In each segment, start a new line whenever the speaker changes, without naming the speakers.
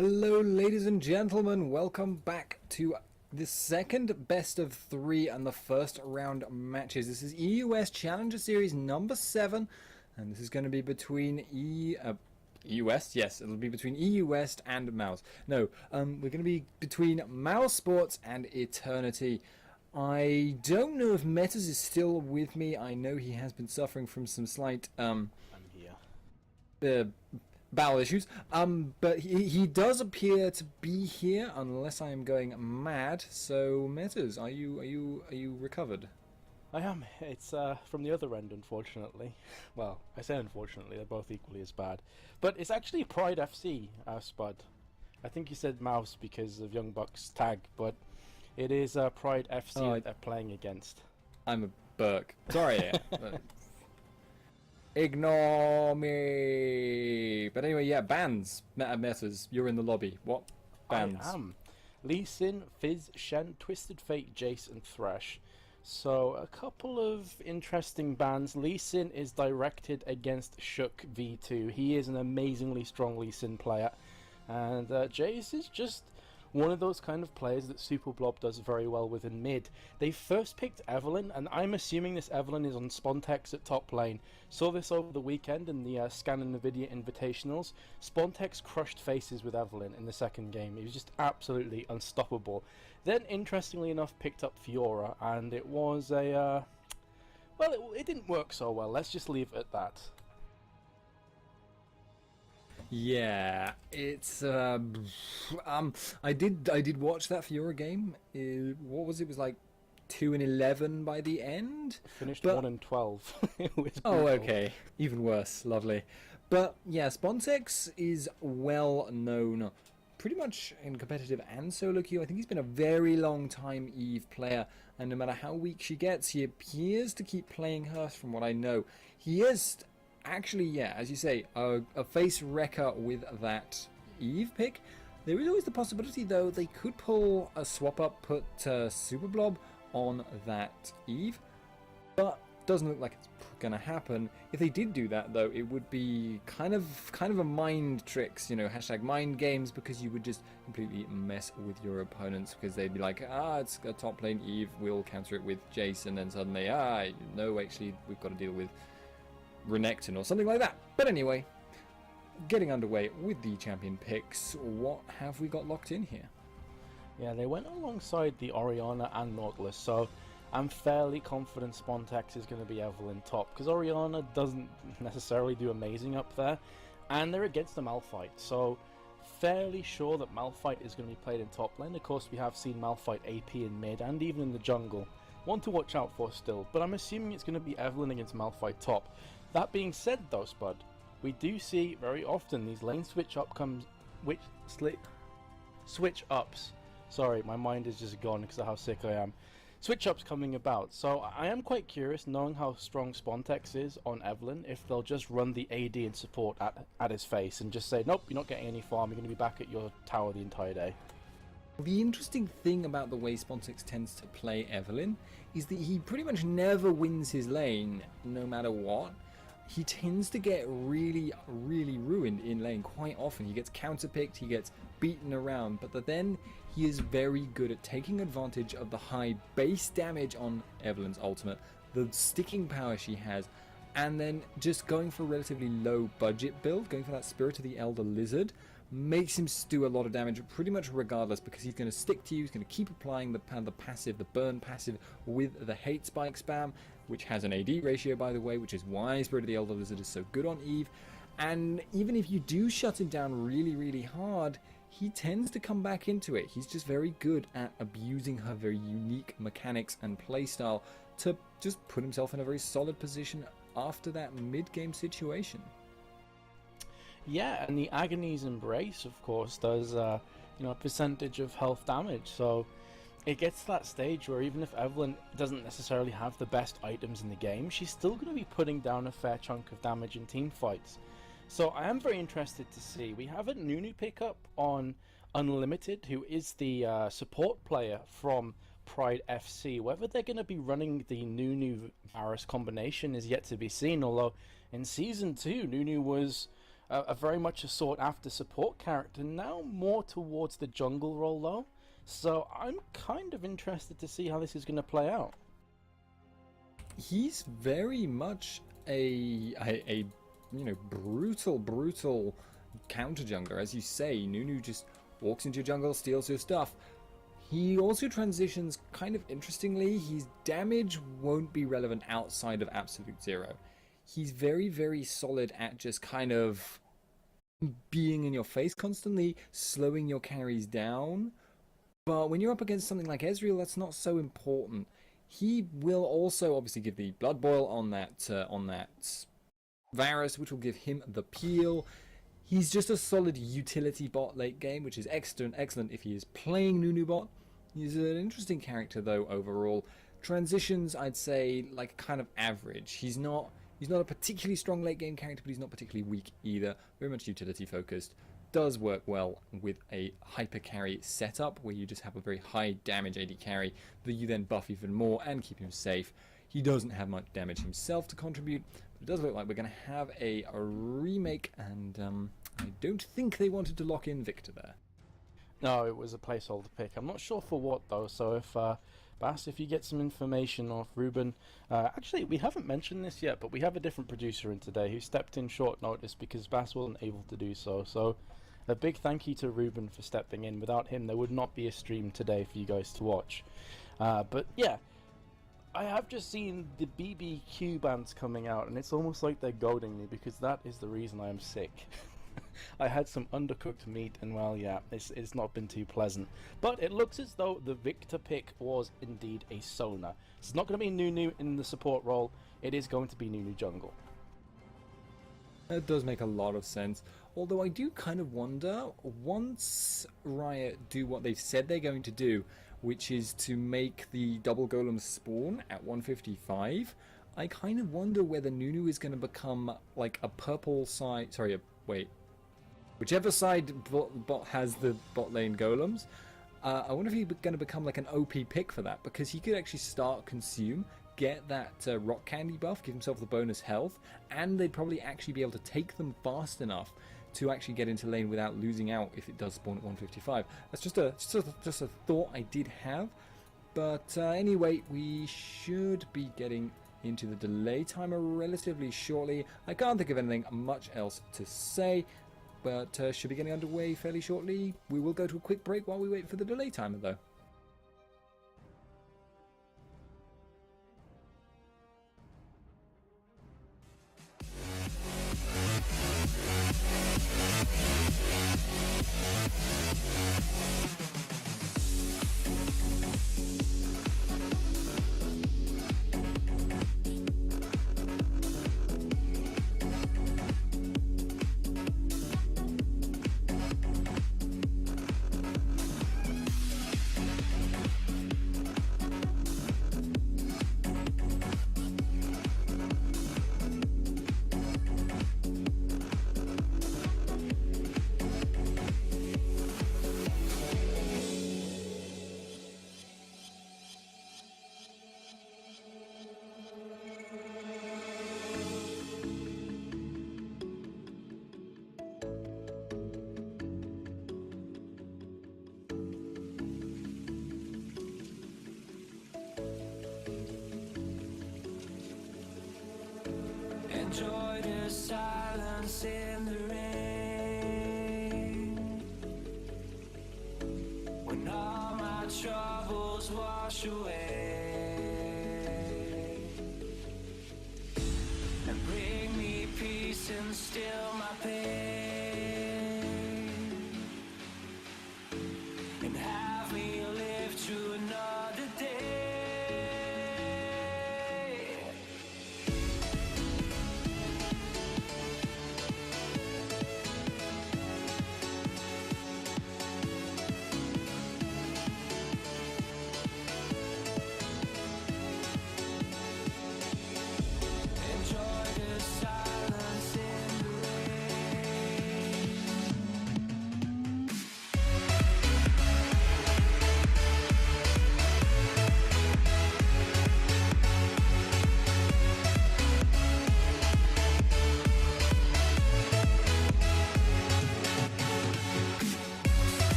Hello ladies and gentlemen, welcome back to the second best of 3 and the first round matches. This is EUS Challenger Series number 7, and this is going to be between EUS, yes, it'll be between EUS and Mouse. No, we're going to be between Mouse Sports and Eternity. I don't know if Metas is still with me. I know he has been suffering from some slight
I'm here.
bowel issues, but he does appear to be here, unless I am going mad. So Metas, are you recovered?
I am. It's from the other end, unfortunately. Well, I say unfortunately, they're both equally as bad. But it's actually PrideFC, Spud. I think you said Mouse because of Young Buck's tag, but it is PrideFC that they're playing against.
I'm a Burke. Sorry. Ignore me. But anyway, yeah, bans. Metas, you're in the lobby. What bans?
I am. Lee Sin, Fizz, Shen, Twisted Fate, Jace, and Thresh. So a couple of interesting bans. Lee Sin is directed against Shook V2. He is an amazingly strong Lee Sin player. And Jace is just one of those kind of players that Super Blob does very well with in mid. They first picked Evelynn, and I'm assuming this Evelynn is on Spontex at top lane. Saw this over the weekend in the Scan Nvidia Invitationals. Spontex crushed faces with Evelynn in the second game. He was just absolutely unstoppable. Then, interestingly enough, picked up Fiora, and it was a... well, it didn't work so well. Let's just leave it at that.
Yeah, it's I did watch that Fiora game. What was it? It was like 2-11 by the end.
Finished 1-12. It was
oh,
brutal.
okay, even worse. Lovely. But yeah, Spontex is well known, pretty much in competitive and solo queue. I think he's been a very long time Eve player, and no matter how weak she gets, he appears to keep playing her. From what I know, he is. Actually, yeah, as you say, a face wrecker with that Eve pick. There is always the possibility, though, they could pull a swap up, put Super Blob on that Eve, but doesn't look like it's gonna happen. If they did do that, though, it would be kind of a mind tricks, you know, hashtag mind games, because you would just completely mess with your opponents, because they'd be like, it's a top lane Eve, we'll counter it with Jace, and then suddenly, no, actually, we've got to deal with Renekton or something like that. But anyway, getting underway with the champion picks, what have we got locked in here?
Yeah, they went alongside the Orianna and Nautilus, so I'm fairly confident Spontex is going to be Evelynn top, because Orianna doesn't necessarily do amazing up there, and they're against the Malphite, so fairly sure that Malphite is going to be played in top lane. Of course, we have seen Malphite AP in mid and even in the jungle. One to watch out for still, but I'm assuming it's going to be Evelynn against Malphite top. That being said, though, Spud, we do see very often these lane switch ups. Sorry, my mind is just gone because of how sick I am. Switch ups coming about. So I am quite curious, knowing how strong Spontex is on Evelynn, if they'll just run the AD and support at his face and just say, nope, you're not getting any farm. You're going to be back at your tower the entire day.
The interesting thing about the way Spontex tends to play Evelynn is that he pretty much never wins his lane, no matter what. He tends to get really ruined in lane quite often. He gets counterpicked, he gets beaten around, but then he is very good at taking advantage of the high base damage on Evelynn's ultimate, the sticking power she has, and then just going for a relatively low budget build, going for that Spirit of the Elder Lizard, makes him do a lot of damage pretty much regardless, because he's going to stick to you, he's going to keep applying the passive, the burn passive with the hate spike spam, which has an AD ratio, by the way, which is why Spirit of the Elder Lizard is so good on Eve. And even if you do shut him down really hard, he tends to come back into it. He's just very good at abusing her very unique mechanics and playstyle to just put himself in a very solid position after that mid-game situation.
Yeah, and the Agony's Embrace, of course, does a percentage of health damage, so it gets to that stage where even if Evelynn doesn't necessarily have the best items in the game, she's still going to be putting down a fair chunk of damage in team fights. So I am very interested to see. We have a Nunu pickup on Unlimited, who is the support player from PrideFC. Whether they're going to be running the Nunu Varus combination is yet to be seen, although in Season 2, Nunu was a very much a sought after support character, now more towards the jungle role though. So I'm kind of interested to see how this is going to play out.
He's very much a you know, brutal counter jungler. As you say, Nunu just walks into your jungle, steals your stuff. He also transitions kind of interestingly. His damage won't be relevant outside of absolute zero. He's very solid at just kind of being in your face constantly, slowing your carries down. But when you're up against something like Ezreal, that's not so important. He will also obviously give the Blood Boil on that Varus, which will give him the peel. He's just a solid utility bot late game, which is excellent if he is playing Nunu bot. He's an interesting character though overall. Transitions, I'd say, like kind of average. He's not a particularly strong late game character, but he's not particularly weak either. Very much utility focused. Does work well with a hyper carry setup where you just have a very high damage AD carry that you then buff even more and keep him safe. He doesn't have much damage himself to contribute, but it does look like we're going to have a remake, and I don't think they wanted to lock in Victor there.
No, it was a placeholder pick. I'm not sure for what though, so if Bass, if you get some information off Ruben. Actually, we haven't mentioned this yet, but we have a different producer in today who stepped in short notice because Bass wasn't able to do so. So a big thank you to Ruben for stepping in. Without him, there would not be a stream today for you guys to watch. But yeah, I have just seen the BBQ bands coming out, and it's almost like they're goading me because that is the reason I am sick. I had some undercooked meat, and well, yeah, it's not been too pleasant. But it looks as though the Victor pick was indeed a Sona. It's not going to be Nunu in the support role, it is going to be Nunu jungle.
That does make a lot of sense. Although I do kind of wonder, once Riot do what they've said they're going to do, which is to make the double golem spawn at 155, I kind of wonder whether Nunu is going to become like a purple side... Sorry, wait. Whichever side bot has the bot lane golems, I wonder if he's going to become like an OP pick for that, because he could actually start consume, get that rock candy buff, give himself the bonus health, and they'd probably actually be able to take them fast enough to actually get into lane without losing out if it does spawn at 155. That's just a thought I did have. But anyway, we should be getting into the delay timer relatively shortly. I can't think of anything much else to say, but should be getting underway fairly shortly. We will go to a quick break while we wait for the delay timer though.
Enjoy the silence in the rain, when all my troubles wash away, and bring me peace and still my pain, and have me live to another day.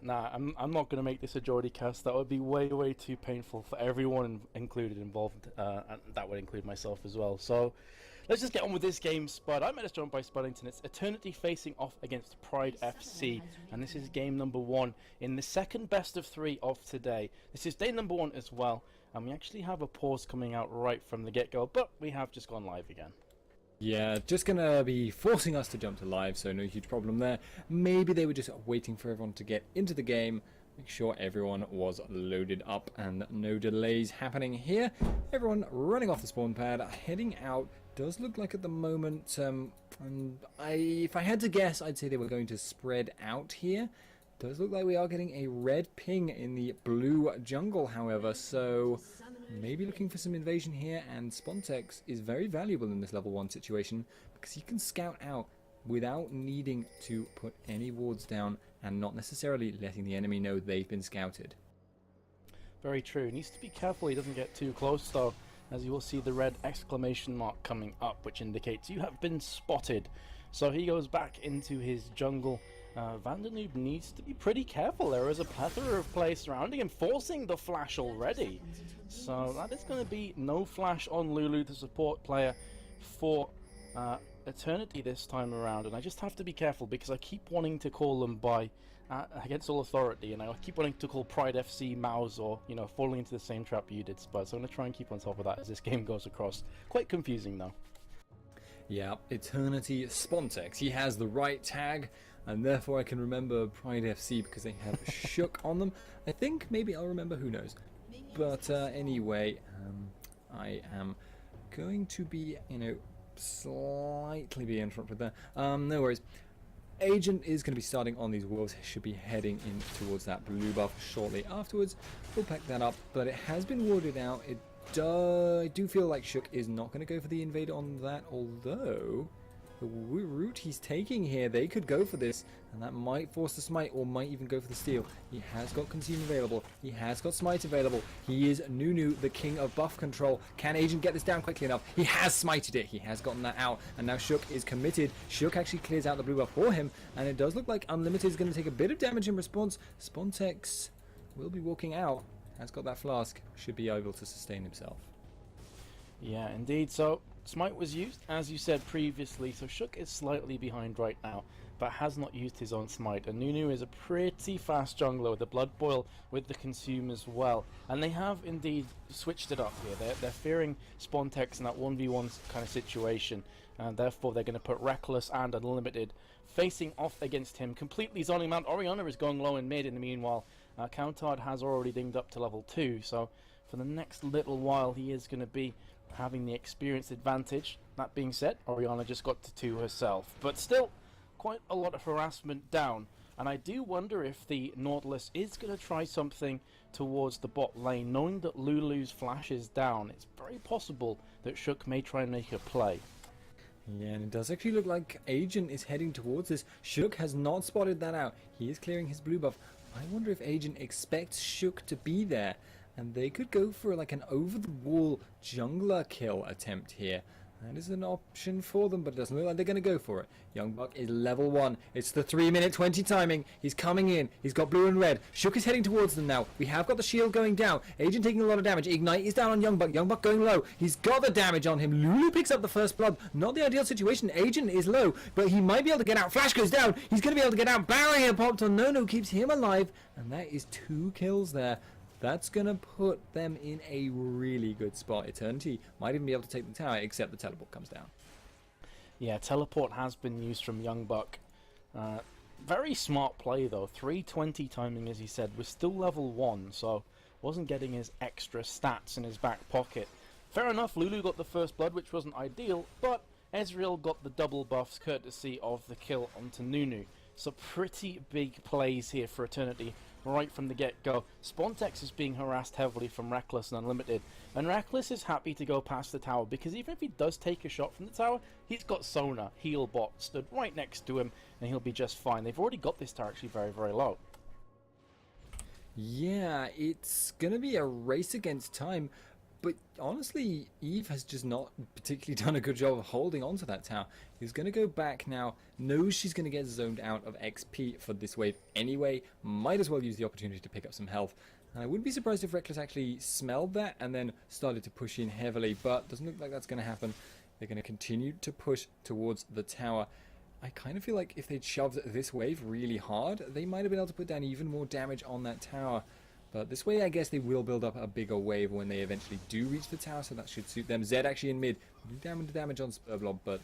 Nah, I'm not gonna make this a Geordie cast. That would be way too painful for everyone included involved, and that would include myself as well. So let's just get on with this game, Spud. I'm joined by Spuddington. It's Eternity facing off against PrideFC, and this is game number 1 in the second best of 3 of today. This is day number 1 as well, and we actually have a pause coming out right from the get-go, but we have just gone live again.
Yeah, just gonna be forcing us to jump to live, so no huge problem there. Maybe they were just waiting for everyone to get into the game, make sure everyone was loaded up and no delays happening here. Everyone running off the spawn pad, heading out. Does look like at the moment, if I had to guess, I'd say they were going to spread out here. Does look like we are getting a red ping in the blue jungle, however, so maybe looking for some invasion here, and Spontex is very valuable in this level 1 situation because he can scout out without needing to put any wards down and not necessarily letting the enemy know they've been scouted.
Very true. Needs to be careful he doesn't get too close though, as you will see the red exclamation mark coming up, which indicates you have been spotted. So he goes back into his jungle. Vandenoob needs to be pretty careful. There is a plethora of players surrounding him, forcing the flash already. So that is going to be no flash on Lulu, the support player for Eternity this time around. And I just have to be careful because I keep wanting to call them by against all authority, and I keep wanting to call PrideFC Mouse, or falling into the same trap you did, Spud. So I'm going to try and keep on top of that as this game goes across. Quite confusing though.
Yeah, Eternity Spontex. He has the right tag, and therefore I can remember PrideFC because they have Shook on them. I think maybe I'll remember, who knows. But anyway, I am going to be, slightly be in front with that. No worries. Agent is going to be starting on these wolves, should be heading in towards that blue buff shortly afterwards. We'll pack that up, but it has been warded out. I do feel like Shook is not going to go for the invade on that, although the route he's taking here, they could go for this, and that might force the smite, or might even go for the steal. He has got Consume available, he has got smite available, he is Nunu, the king of buff control. Can Agent get this down quickly enough? He has smited it, he has gotten that out, and now Shook is committed. Shook actually clears out the blue buff for him, and it does look like Unlimited is going to take a bit of damage in response. Spontex will be walking out, has got that flask, should be able to sustain himself.
Yeah, indeed. So smite was used, as you said previously, so Shook is slightly behind right now, but has not used his own smite. And Nunu is a pretty fast jungler with the Blood Boil, with the Consume as well. And they have indeed switched it up here. They're fearing Spontex in that 1v1 kind of situation, and therefore they're going to put Reckless and Unlimited facing off against him, completely zoning him out. Orianna is going low in mid in the meanwhile. Countard has already dinged up to level 2, so for the next little while he is going to be having the experience advantage. That being said, Orianna just got to 2 herself, but still quite a lot of harassment down, and I do wonder if the Nautilus is going to try something towards the bot lane. Knowing that Lulu's flash is down, it's very possible that Shook may try and make a play.
Yeah, and it does actually look like Agent is heading towards this. Shook has not spotted that out. He is clearing his blue buff. I wonder if Agent expects Shook to be there, and they could go for like an over-the-wall jungler kill attempt here. That is an option for them, but it doesn't look like they're going to go for it. Young Buck is level 1. It's the 3-minute 20 timing. He's coming in. He's got blue and red. Shook is heading towards them now. We have got the shield going down. Agent taking a lot of damage. Ignite is down on Young Buck. Young Buck going low. He's got the damage on him. Lulu picks up the first blood. Not the ideal situation. Agent is low, but he might be able to get out. Flash goes down. He's going to be able to get out. Barrier popped on Nono, keeps him alive, and that is 2 kills there. That's going to put them in a really good spot. Eternity might even be able to take the tower, except the teleport comes down.
Yeah, teleport has been used from Young Buck. Very smart play though. 320 timing, as he said, was still level 1, so wasn't getting his extra stats in his back pocket. Fair enough, Lulu got the first blood, which wasn't ideal, but Ezreal got the double buffs courtesy of the kill onto Nunu. So pretty big plays here for Eternity right from the get-go. Spontex is being harassed heavily from Reckless and Unlimited, and Reckless is happy to go past the tower because even if he does take a shot from the tower, he's got Sona, heal bot, stood right next to him, and he'll be just fine. They've already got this tower actually very, very low.
Yeah, it's gonna be a race against time. But honestly, Eve has just not particularly done a good job of holding onto that tower. He's going to go back now, knows she's going to get zoned out of XP for this wave anyway, might as well use the opportunity to pick up some health. And I wouldn't be surprised if Reckless actually smelled that and then started to push in heavily, but doesn't look like that's going to happen. They're going to continue to push towards the tower. I kind of feel like if they'd shoved this wave really hard, they might have been able to put down even more damage on that tower. But this way, I guess they will build up a bigger wave when they eventually do reach the tower, so that should suit them. Zed actually in mid. Do damage on Spurblob, but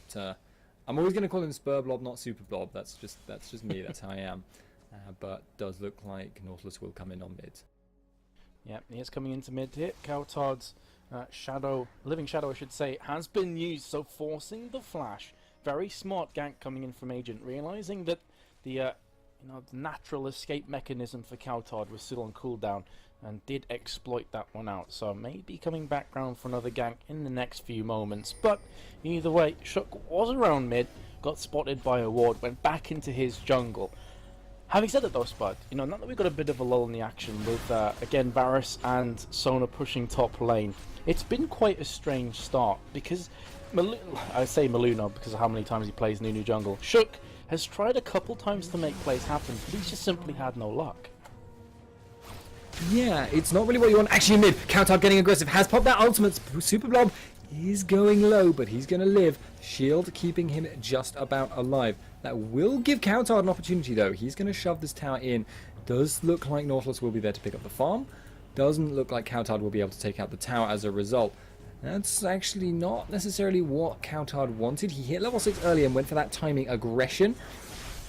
I'm always going to call him Spurblob, not Superblob. That's just me. That's how I am. But does look like Nautilus will come in on mid.
Yeah, he is coming into mid here. Kaost's Living Shadow, I should say, has been used, so forcing the flash. Very smart gank coming in from Agent, realizing that the the natural escape mechanism for Kaostv was still on cooldown, and did exploit that one out. So maybe coming back round for another gank in the next few moments. But either way, Shook was around mid, got spotted by a ward, went back into his jungle. Having said that though, Spud, now that we've got a bit of a lull in the action with, again, Varus and Sona pushing top lane, it's been quite a strange start, because, I say Maluna because of how many times he plays Nunu jungle. Shook has tried a couple times to make plays happen, but he's just simply had no luck.
Yeah, it's not really what you want. Actually, mid, Kaostv getting aggressive, has popped that ultimate. Superblob is going low, but he's going to live. Shield keeping him just about alive. That will give Kaostv an opportunity, though. He's going to shove this tower in. Does look like Nautilus will be there to pick up the farm. Doesn't look like Kaostv will be able to take out the tower as a result. That's actually not necessarily what Kaostv wanted. He hit level 6 early and went for that timing aggression.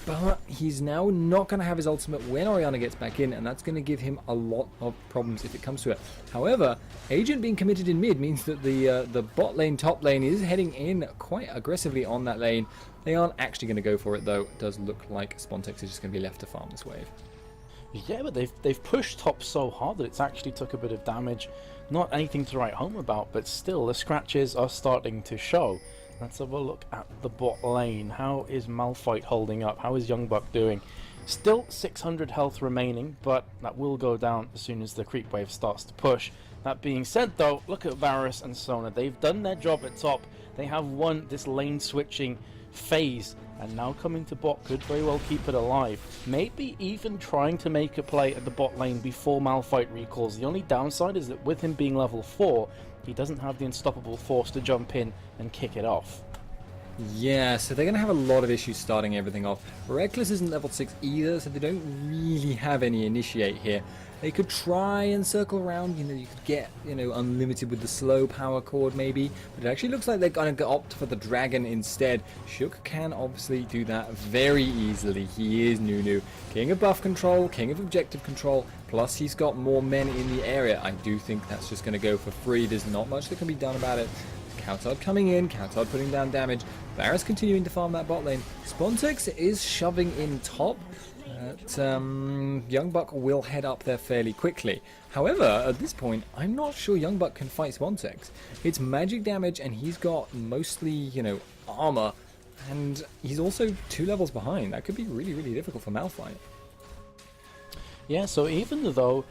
But he's now not going to have his ultimate when Orianna gets back in, and that's going to give him a lot of problems if it comes to it. However, Agent being committed in mid means that the bot lane, top lane is heading in quite aggressively on that lane. They aren't actually going to go for it, though. It does look like Spontex is just going to be left to farm this wave.
Yeah, but they've pushed top so hard that it's actually took a bit of damage. Not anything to write home about, but still the scratches are starting to show. Let's have a look at the bot lane. How is Malphite holding up? How is Youngbuck doing? Still 600 health remaining, but that will go down as soon as the creep wave starts to push. That being said though, look at Varus and Sona. They've done their job at top. They have won this lane switching phase, and now coming to bot could very well keep it alive. Maybe even trying to make a play at the bot lane before Malphite recalls. The only downside is that with him being level 4, he doesn't have the unstoppable force to jump in and kick it off.
Yeah, so they're going to have a lot of issues starting everything off. Reckless isn't level 6 either, so they don't really have any initiate here. They could try and circle around, you could get, unlimited with the slow power cord maybe, but it actually looks like they're going to opt for the dragon instead. Shook can obviously do that very easily. He is Nunu, king of buff control, king of objective control, plus he's got more men in the area. I do think that's just going to go for free. There's not much that can be done about it. Kaostv coming in, Kaostv putting down damage, Varus continuing to farm that bot lane. Spontex is shoving in top. Youngbuck will head up there fairly quickly. However, at this point, I'm not sure Youngbuck can fight Spontex. It's magic damage, and he's got mostly, armor, and he's also 2 levels behind. That could be really, really difficult for Malphite.
Yeah, so even though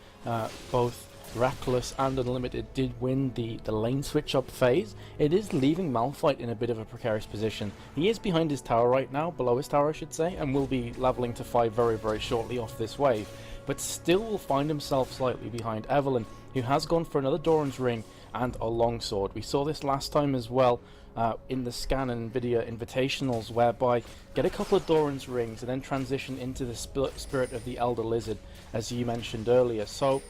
both Reckless and Unlimited did win the lane switch up phase, it is leaving Malphite in a bit of a precarious position. He is behind his tower right now, below his tower I should say, and will be leveling to 5 very, very shortly off this wave, but still will find himself slightly behind Evelynn, who has gone for another Doran's Ring and a longsword. We saw this last time as well in the Scan and Nvidia Invitationals, whereby get a couple of Doran's Rings and then transition into the Spirit of the Elder Lizard, as you mentioned earlier. So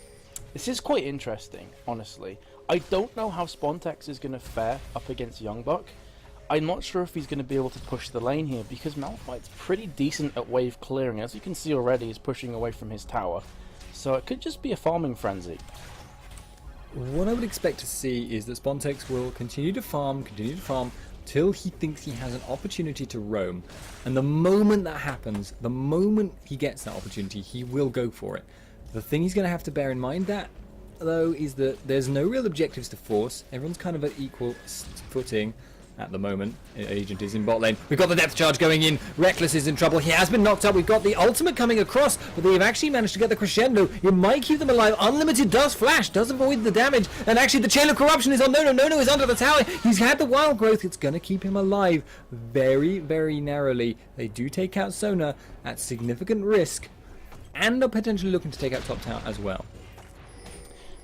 this is quite interesting, honestly. I don't know how Spontex is going to fare up against Youngbuck. I'm not sure if he's going to be able to push the lane here, because Malphite's pretty decent at wave clearing. As you can see already, he's pushing away from his tower. So it could just be a farming frenzy.
What I would expect to see is that Spontex will continue to farm, till he thinks he has an opportunity to roam. And the moment that happens, the moment he gets that opportunity, he will go for it. The thing he's going to have to bear in mind though, is that there's no real objectives to force. Everyone's kind of at equal footing. at the moment. Agent is in bot lane. We've got the depth charge going in. Reckless is in trouble. He has been knocked up. We've got the ultimate coming across, but they've actually managed to get the crescendo. It might keep them alive. Unlimited does flash, does avoid the damage, and actually the chain of corruption is on Nono. Nono is under the tower. He's had the wild growth. It's going to keep him alive very, very narrowly. They do take out Sona at significant risk, and are potentially looking to take out top tower as well.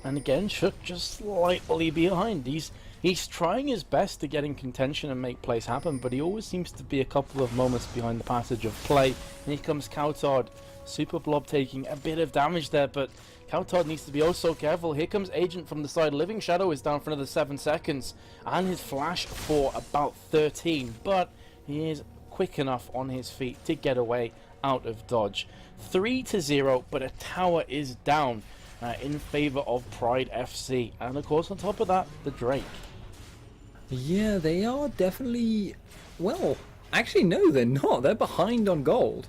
And again, Shook just slightly behind. He's trying his best to get in contention and make plays happen, but he always seems to be a couple of moments behind the passage of play. And here comes Kaostv. Super Blob taking a bit of damage there, but Kaostv needs to be oh so careful. Here comes Agent from the side. Living Shadow is down for another 7 seconds, and his flash for about 13, but he is quick enough on his feet to get away out of dodge. 3-0, but a tower is down in favor of PrideFC, and of course on top of that, the Drake.
Yeah, they are definitely... Well, actually no, they're not. They're behind on gold.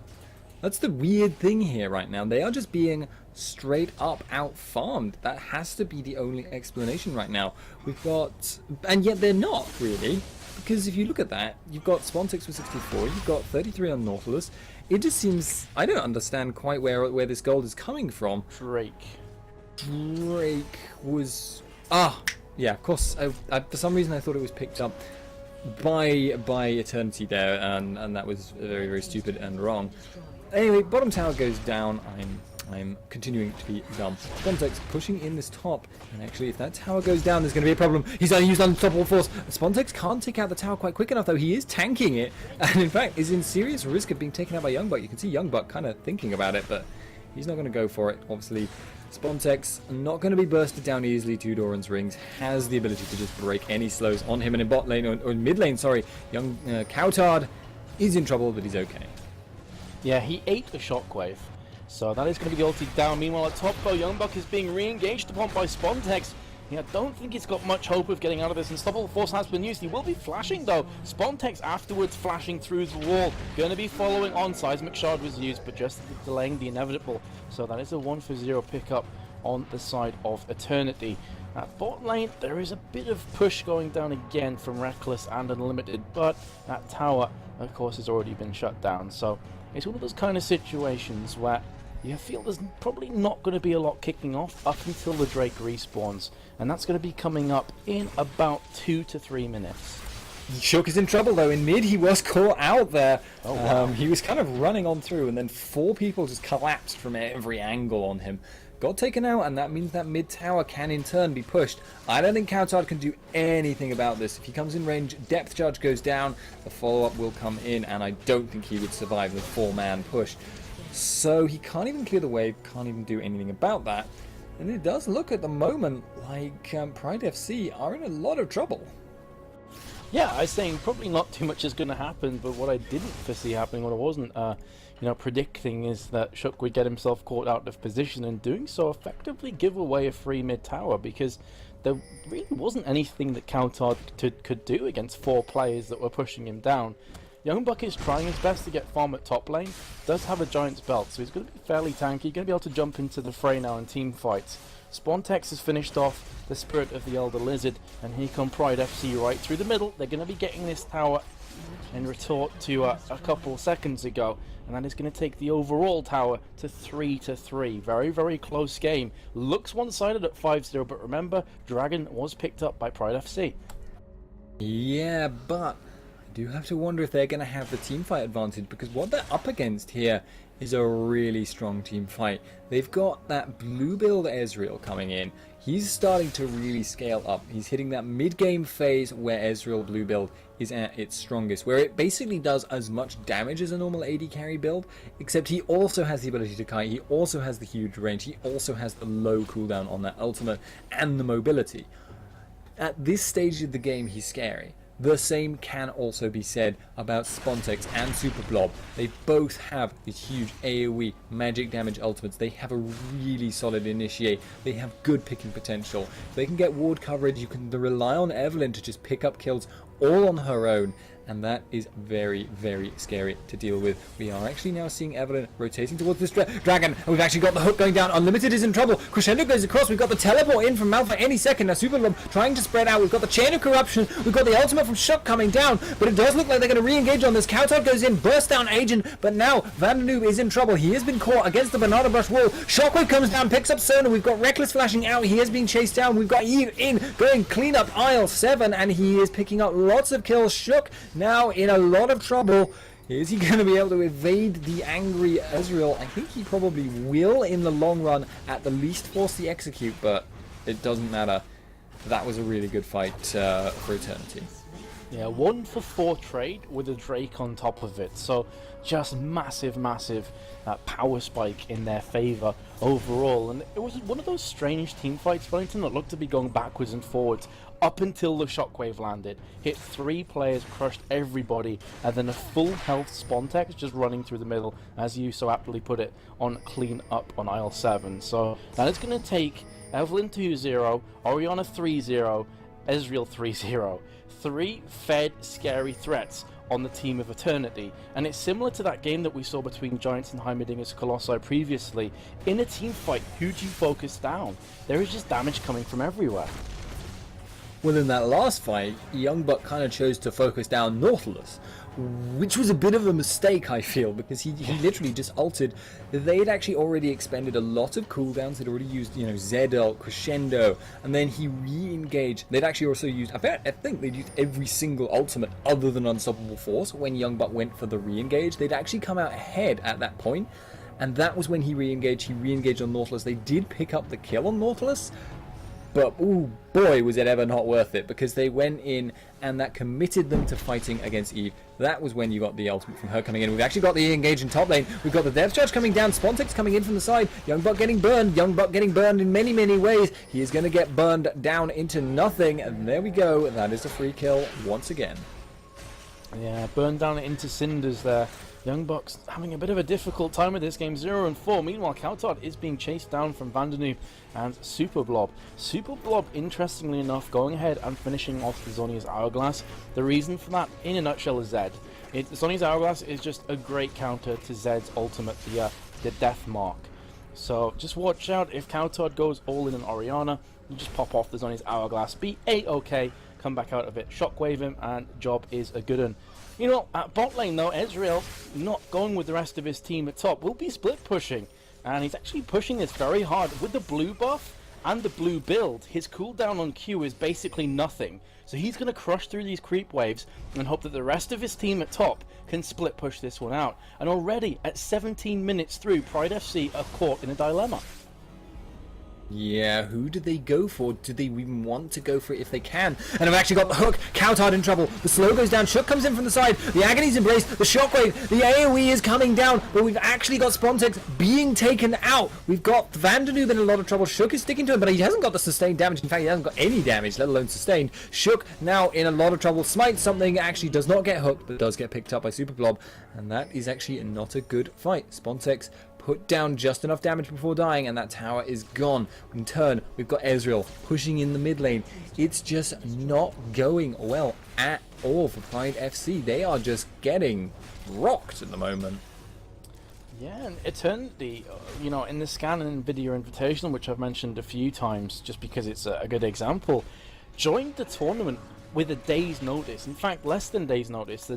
That's the weird thing here right now. They are just being straight up out-farmed. That has to be the only explanation right now. We've got... And yet they're not, really. Because if you look at that, you've got Spontex with 64, you've got 33 on Nautilus. It just seems... I don't understand quite where this gold is coming from.
Drake
was... Yeah, of course. For some reason I thought it was picked up by Eternity there, and that was very, very stupid and wrong. Anyway, bottom tower goes down. I'm continuing to be dumb. Spontex pushing in this top, and actually if that tower goes down, there's going to be a problem. He's only used unstoppable force. Spontex can't take out the tower quite quick enough, though. He is tanking it, and in fact is in serious risk of being taken out by Youngbuck. You can see Youngbuck kind of thinking about it, but he's not going to go for it, obviously. Spontex not going to be bursted down easily. Two Doran's rings has the ability to just break any slows on him, and in bot lane, or in mid lane, sorry, young Kaostv is in trouble, but he's okay.
Yeah, he ate a shockwave, so that is going to be the ulti down. Meanwhile, at top though, Youngbuck is being re-engaged upon by Spontex. Yeah, I don't think he's got much hope of getting out of this. Unstoppable force has been used. He will be flashing though. Spontex afterwards flashing through the wall. Going to be following on. Seismic Shard was used, but just delaying the inevitable. So that is a 1-for-0 pickup on the side of Eternity. At bot lane, there is a bit of push going down again from Reckless and Unlimited, but that tower, of course, has already been shut down. So it's one of those kind of situations where you feel there's probably not going to be a lot kicking off up until the Drake respawns, and that's going to be coming up in about 2 to 3 minutes.
Shook is in trouble though. In mid, he was caught out there.
Oh, wow.
He was kind of running on through, and then 4 people just collapsed from every angle on him. Got taken out, and that means that mid tower can in turn be pushed. I don't think Kaostv can do anything about this. If he comes in range, depth charge goes down, the follow-up will come in, and I don't think he would survive the 4-man push. So he can't even clear the wave, can't even do anything about that. And it does look at the moment like PrideFC are in a lot of trouble.
Yeah, I was saying probably not too much is going to happen, but what I didn't foresee happening, what I wasn't predicting, is that Shook would get himself caught out of position, and doing so effectively give away a free mid tower, because there really wasn't anything that Kaostv could do against 4 players that were pushing him down. Youngbuck is trying his best to get farm at top lane, does have a Giant's Belt, so he's going to be fairly tanky, going to be able to jump into the fray now in team fights. Spontex has finished off the Spirit of the Elder Lizard, and here come PrideFC right through the middle. They're going to be getting this tower in retort to a couple seconds ago, and that is going to take the overall tower to 3-3. Very, very close game. Looks one-sided at 5-0, but remember, Dragon was picked up by PrideFC.
Yeah, but I do have to wonder if they're going to have the team fight advantage, because what they're up against here is a really strong team fight. They've got that blue build Ezreal coming in. He's starting to really scale up. He's hitting that mid-game phase where Ezreal blue build is at its strongest, where it basically does as much damage as a normal AD carry build, except he also has the ability to kite, he also has the huge range, he also has the low cooldown on that ultimate, and the mobility. At this stage of the game, he's scary. The same can also be said about Spontex and Super Blob. They both have the huge AoE magic damage ultimates. They have a really solid initiate. They have good picking potential. If they can get ward coverage, you can rely on Evelyn to just pick up kills all on her own, and that is very, very scary to deal with. We are actually now seeing Evelyn rotating towards this dragon, and we've actually got the hook going down. Unlimited is in trouble. Crescendo goes across. We've got the teleport in from Malphite any second. Now Superlob trying to spread out. We've got the Chain of Corruption. We've got the ultimate from Shook coming down, but it does look like they're going to re-engage on this. Kaostv goes in, burst down Agent, but now Vandenoob is in trouble. He has been caught against the banana brush wall. Shockwave comes down, picks up Sona. We've got Reckless flashing out. He has been chased down. We've got Eve in, going clean up aisle 7, and he is picking up lots of kills. Shook now in a lot of trouble. Is he going to be able to evade the angry Ezreal? I think he probably will in the long run, at the least force the execute, but it doesn't matter. That was a really good fight for Eternity.
Yeah, 1-for-4 trade with a Drake on top of it. So just massive power spike in their favor overall. And it was one of those strange team fights, Wellington, that looked to be going backwards and forwards up until the Shockwave landed. Hit 3 players, crushed everybody, and then a full health Spontex just running through the middle, as you so aptly put it, on clean up on aisle 7. So that is going to take Evelyn 2-0, Orianna 3-0, Ezreal 3-0. 3 fed scary threats on the team of Eternity, and it's similar to that game that we saw between Giants and Heimerdinger's Colossi previously. In a team fight, who do you focus down? There is just damage coming from everywhere.
Well, in that last fight, Youngbuck kind of chose to focus down Nautilus, which was a bit of a mistake, I feel, because he literally just ulted. They'd actually already expended a lot of cooldowns. They'd already used, Zed ult, Crescendo, and then he re-engaged. They'd actually also used, I think they'd used every single ultimate other than Unstoppable Force. When Youngbuck went for the re-engage, they'd actually come out ahead at that point, and that was when he re-engaged. He re-engaged on Nautilus. They did pick up the kill on Nautilus, but oh boy, was it ever not worth it, because they went in and that committed them to fighting against Eve. That was when you got the ultimate from her coming in. We've actually got the engage in top lane. We've got the Death Charge coming down. Spontex coming in from the side. Youngbuck getting burned. Youngbuck getting burned in many, many ways. He is going to get burned down into nothing. And there we go. That is a free kill once again.
Yeah, burned down into cinders there. Youngbuck's having a bit of a difficult time with this game, 0-4. Meanwhile, Kaostv is being chased down from Vandenoob and Superblob. Superblob, interestingly enough, going ahead and finishing off the Zhonya's Hourglass. The reason for that, in a nutshell, is Zed. Zhonya's Hourglass is just a great counter to Zed's ultimate, the Death Mark. So just watch out if Kaostv goes all in on Orianna. You just pop off the Zhonya's Hourglass, be A-OK, come back out of it, shockwave him, and job is a good one. At bot lane though, Ezreal, not going with the rest of his team at top, will be split pushing. And he's actually pushing this very hard. With the blue buff and the blue build, his cooldown on Q is basically nothing. So he's going to crush through these creep waves and hope that the rest of his team at top can split push this one out. And already at 17 minutes through, PrideFC are caught in a dilemma.
Yeah, who do they go for? Do they even want to go for it if they can? And I've actually got the hook. Kaostv in trouble. The slow goes down. Shook comes in from the side. The Agony's embraced. The shockwave. The AoE is coming down. But we've actually got Spontex being taken out. We've got Vandenoob in a lot of trouble. Shook is sticking to him, but he hasn't got the sustained damage. In fact, he hasn't got any damage, let alone sustained. Shook now in a lot of trouble. Smite something, actually does not get hooked, but does get picked up by Superblob. And that is actually not a good fight. Spontex put down just enough damage before dying, and that tower is gone. In turn, we've got Ezreal pushing in the mid lane. It's just not going well at all for PrideFC. They are just getting rocked at the moment.
Yeah, and Eternity, in the Scan and Nvidia Invitational, which I've mentioned a few times just because it's a good example, joined the tournament with a day's notice. In fact, less than a day's notice. The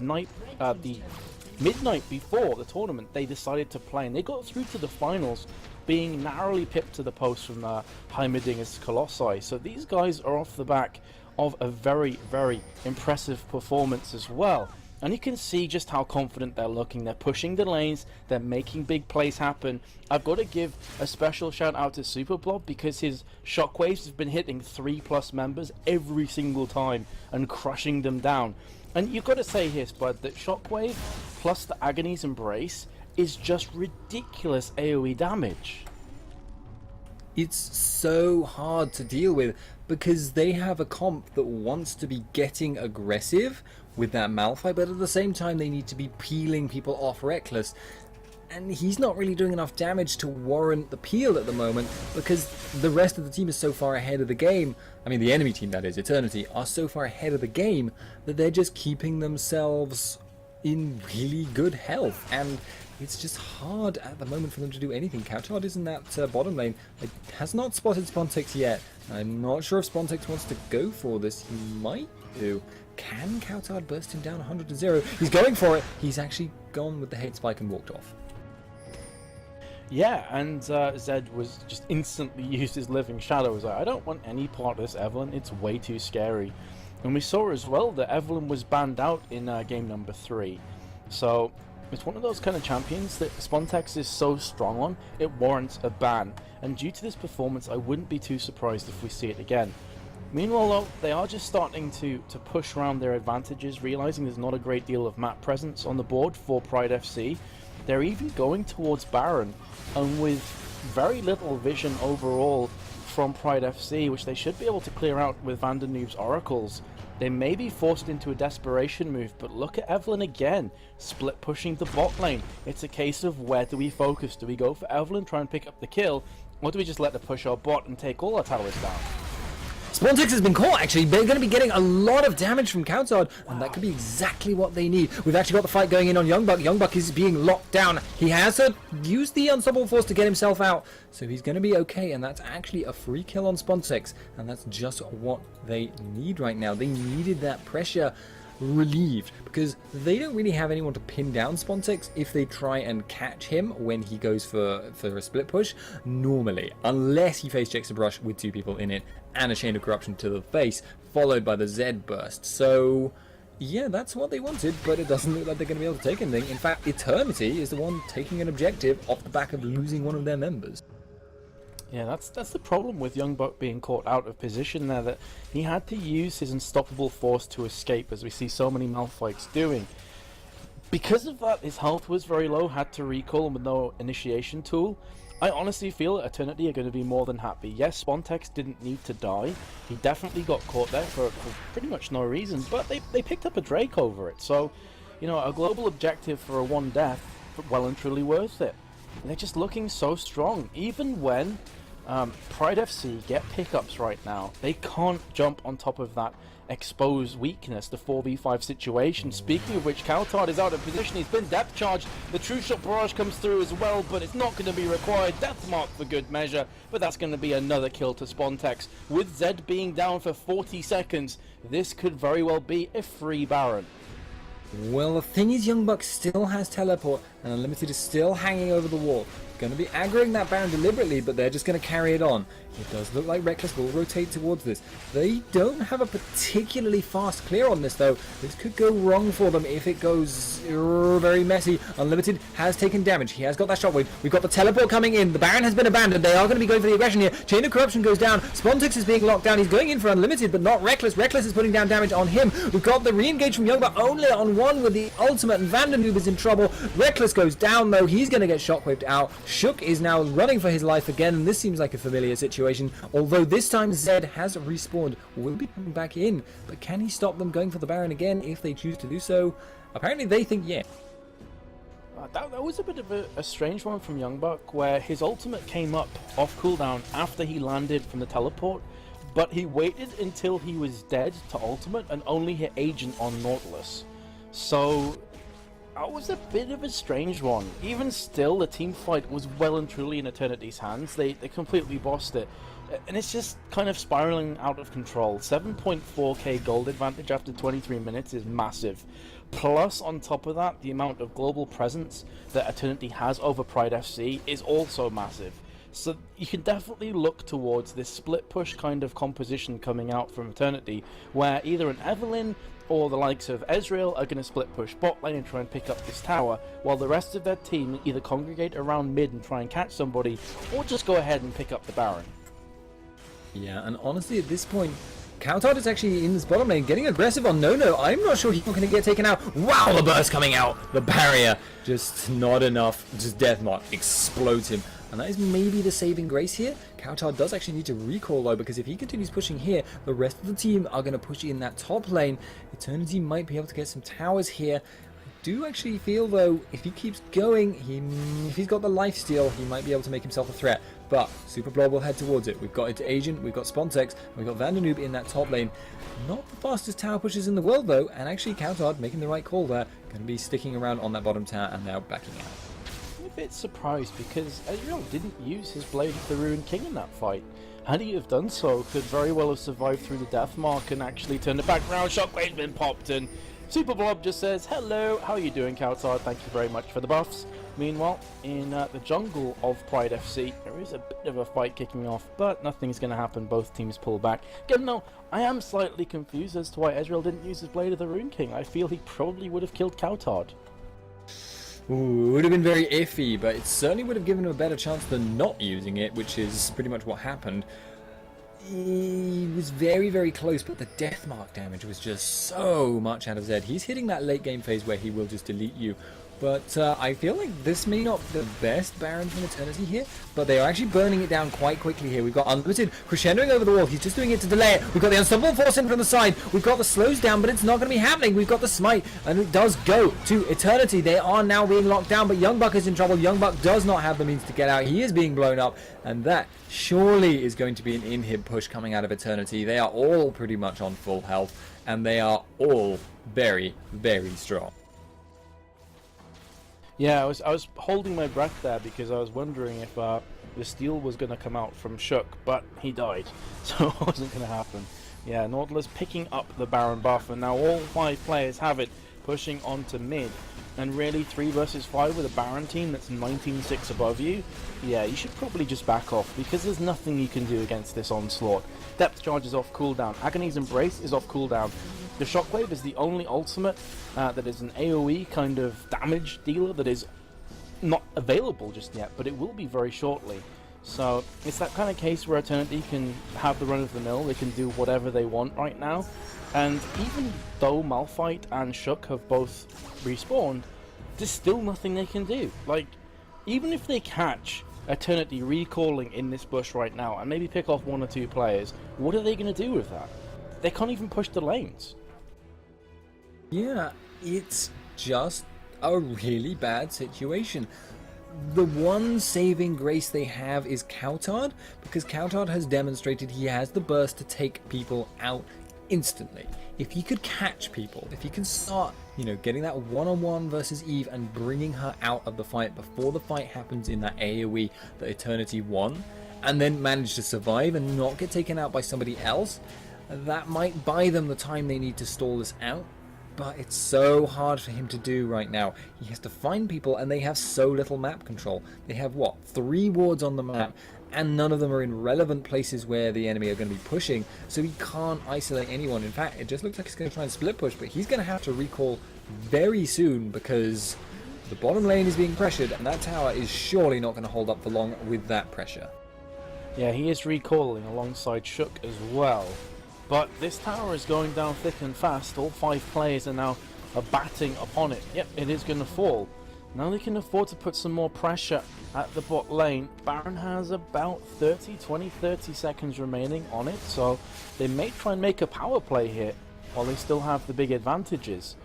midnight before the tournament, they decided to play, and they got through to the finals, being narrowly pipped to the post from Heimerdinger's Colossi. So these guys are off the back of a very, very impressive performance as well. And you can see just how confident they're looking. They're pushing the lanes, they're making big plays happen. I've got to give a special shout out to Superblob, because his shockwaves have been hitting 3+ members every single time and crushing them down. And you've got to say here, Spud, that Shockwave plus the Agony's Embrace is just ridiculous AoE damage.
It's so hard to deal with because they have a comp that wants to be getting aggressive with that Malphite, but at the same time they need to be peeling people off Reckless. and he's not really doing enough damage to warrant the peel at the moment because the rest of the team is so far ahead of the game. I mean, the enemy team, that is, Eternity, are so far ahead of the game that they're just keeping themselves in really good health, and it's just hard at the moment for them to do anything. Kaostv is in that bottom lane. It has not spotted Spontex yet. I'm not sure if Spontex wants to go for this. He might do. Can Kaostv burst him down 100-0? He's going for it. He's actually gone with the hate spike and walked off.
Yeah, and Zed was just instantly used his living shadow. He was like, I don't want any part of this Evelyn, it's way too scary. And we saw as well that Evelyn was banned out in game number 3. So it's one of those kind of champions that Spontex is so strong on, it warrants a ban. And due to this performance, I wouldn't be too surprised if we see it again. Meanwhile, though, they are just starting to push around their advantages, realizing there's not a great deal of map presence on the board for PrideFC. They're even going towards Baron, and with very little vision overall from PrideFC, which they should be able to clear out with Vandernoob's oracles. They may be forced into a desperation move, but look at Evelyn again, split pushing the bot lane. It's a case of where do we focus? Do we go for Evelyn, try and pick up the kill, or do we just let them push our bot and take all our towers down?
Spontex has been caught, actually. They're going to be getting a lot of damage from Kaostv, and that could be exactly what they need. We've actually got the fight going in on Youngbuck. Youngbuck is being locked down. He has to use the Unstoppable Force to get himself out, so he's going to be okay, and that's actually a free kill on Spontex, and that's just what they need right now. They needed that pressure relieved because they don't really have anyone to pin down Spontex if they try and catch him when he goes for a split push normally, unless he face checks a brush with 2 people in it and a chain of corruption to the face followed by the Z burst. So yeah, that's what they wanted, but it doesn't look like they're going to be able to take anything. In fact, Eternity is the one taking an objective off the back of losing one of their members.
Yeah, that's the problem with Youngbuck being caught out of position there, that he had to use his Unstoppable Force to escape, as we see so many Malphites doing. Because of that, his health was very low, had to recall him with no initiation tool. I honestly feel that Eternity are going to be more than happy. Yes, Spontex didn't need to die. He definitely got caught there for pretty much no reason, but they picked up a Drake over it. So, you know, a global objective for a 1 death, well and truly worth it. They're just looking so strong, even when PrideFC get pickups right now. They can't jump on top of that exposed weakness, the 4v5 situation. Speaking of which, Kaostv is out of position. He's been depth charged. The True Shot Barrage comes through as well, but it's not going to be required. Death Mark for good measure, but that's going to be another kill to Spontex. With Zed being down for 40 seconds, this could very well be a free Baron.
Well, the thing is, Youngbuck still has teleport, and Unlimited is still hanging over the wall. Going to be aggroing that Baron deliberately, but they're just going to carry it on. It does look like Reckless will rotate towards this. They don't have a particularly fast clear on this, though. This could go wrong for them if it goes very messy. Unlimited has taken damage. He has got that shockwave. We've got the teleport coming in. The Baron has been abandoned. They are going to be going for the aggression here. Chain of Corruption goes down. Spontex is being locked down. He's going in for Unlimited, but not Reckless. Reckless is putting down damage on him. We've got the re-engage from Youngbuck only on 1 with the ultimate, and Vandernoob is in trouble. Reckless goes down, though. He's going to get shockwaved out. Shook is now running for his life again, and this seems like a familiar situation, although this time Zed has respawned. Will be coming back in, but can he stop them going for the Baron again if they choose to do so? Apparently they think yeah.
That was a bit of a strange one from Youngbuck, where his ultimate came up off cooldown after he landed from the teleport, but he waited until he was dead to ultimate and only hit Agent on Nautilus. So that was a bit of a strange one. Even still, the team fight was well and truly in Eternity's hands. They completely bossed it. And it's just kind of spiraling out of control. 7.4k gold advantage after 23 minutes is massive. Plus, on top of that, the amount of global presence that Eternity has over PrideFC is also massive. So you can definitely look towards this split push kind of composition coming out from Eternity, where either an Evelyn or the likes of Ezreal are going to split push bot lane and try and pick up this tower, while the rest of their team either congregate around mid and try and catch somebody, or just go ahead and pick up the Baron.
Yeah, and honestly at this point, Kaostv is actually in this bottom lane getting aggressive on No-No. I'm not sure he's not going to get taken out. Wow, the burst coming out! The barrier, just not enough. Just Deathmark explodes him. And that is maybe the saving grace here. Kaostv does actually need to recall though, because if he continues pushing here, the rest of the team are going to push in that top lane. Eternity might be able to get some towers here. I do actually feel, though, if he keeps going, if he's got the lifesteal, he might be able to make himself a threat. But Super Blob will head towards it. We've got into Agent, we've got Spontex, we've got Vandanoob in that top lane. Not the fastest tower pushers in the world, though, and actually Kaostv making the right call there. Going to be sticking around on that bottom tower and now backing out.
I'm a bit surprised because Ezreal didn't use his Blade of the Ruined King in that fight. Had he have done so, could very well have survived through the death mark and actually turned it back around. Shockwave's been popped and Super Blob just says, hello, how are you doing, Kaostv? Thank you very much for the buffs. Meanwhile, in the jungle of PrideFC, there is a bit of a fight kicking off, but nothing's going to happen. Both teams pull back. Again, no, I am slightly confused as to why Ezreal didn't use his Blade of the Rune King. I feel he probably would have killed Kaostv.
Ooh, it would have been very iffy, but it certainly would have given him a better chance than not using it, which is pretty much what happened. He was very, very close, but the death mark damage was just so much out of Zed. He's hitting that late game phase where he will just delete you. But I feel like this may not be the best Baron from Eternity here, but they are actually burning it down quite quickly here. We've got Unlimited crescendoing over the wall. He's just doing it to delay it. We've got the Unstoppable Force in from the side. We've got the slows down, but it's not going to be happening. We've got the Smite, and it does go to Eternity. They are now being locked down, but Youngbuck is in trouble. Youngbuck does not have the means to get out. He is being blown up, and that surely is going to be an inhib push coming out of Eternity. They are all pretty much on full health, and they are all very, very strong.
Yeah, I was holding my breath there because I was wondering if the steal was going to come out from Shook, but he died, so it wasn't going to happen. Yeah, Nautilus picking up the Baron buff, and now all 5 players have it, pushing onto mid. And really, 3 versus 5 with a Baron team that's 19-6 above you, yeah, you should probably just back off, because there's nothing you can do against this onslaught. Depth Charge is off cooldown, Agony's Embrace is off cooldown. The Shockwave is the only ultimate that is an AoE kind of damage dealer that is not available just yet, but it will be very shortly. So it's that kind of case where Eternity can have the run of the mill, they can do whatever they want right now. And even though Malphite and Shook have both respawned, there's still nothing they can do. Like, even if they catch Eternity recalling in this bush right now and maybe pick off 1 or 2 players, what are they going to do with that? They can't even push the lanes.
Yeah, it's just a really bad situation. The one saving grace they have is Kaostv, because Kaostv has demonstrated he has the burst to take people out instantly. If he could catch people, if he can start, getting that one-on-one versus Eve and bringing her out of the fight before the fight happens in that AoE that Eternity won, and then manage to survive and not get taken out by somebody else, that might buy them the time they need to stall this out. But it's so hard for him to do right now. He has to find people, and they have so little map control. They have, 3 wards on the map, and none of them are in relevant places where the enemy are going to be pushing, so he can't isolate anyone. In fact, it just looks like he's going to try and split push, but he's going to have to recall very soon because the bottom lane is being pressured, and that tower is surely not going to hold up for long with that pressure.
Yeah, he is recalling alongside Shook as well. But this tower is going down thick and fast. All 5 players are now batting upon it. Yep, it is going to fall. Now they can afford to put some more pressure at the bot lane. Baron has about 30 seconds remaining on it, so they may try and make a power play here while they still have the big advantages.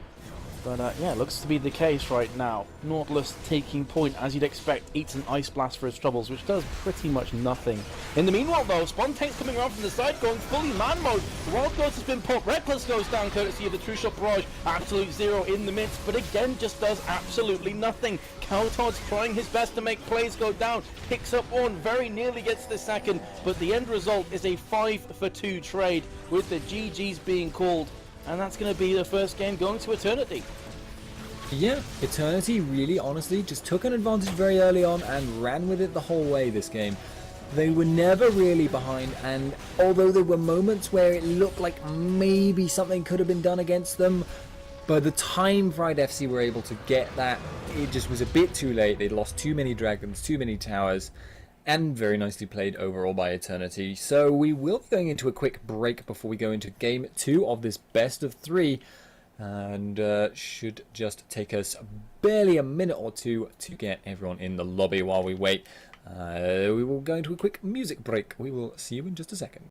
But yeah, looks to be the case right now. Nautilus taking point, as you'd expect, eats an Ice Blast for his troubles, which does pretty much nothing. In the meanwhile though, Spontane's coming around from the side, going fully man mode. The Wild Ghost has been popped, Reckless goes down courtesy of the True Shot Barrage. Absolute Zero in the midst, but again just does absolutely nothing. Kaostv's trying his best to make plays go down, picks up 1, very nearly gets the second, but the end result is a 5-for-2 trade with the GGs being called. And that's going to be the first game going to Eternity.
Yeah, Eternity really honestly just took an advantage very early on and ran with it the whole way this game. They were never really behind, and although there were moments where it looked like maybe something could have been done against them, by the time PrideFC were able to get that, it just was a bit too late. They'd lost too many dragons, too many towers, and very nicely played overall by Eternity. So we will be going into a quick break before we go into game 2 of this best of 3, and should just take us barely a minute or 2 to get everyone in the lobby while we wait. We will go into a quick music break. We will see you in just a second.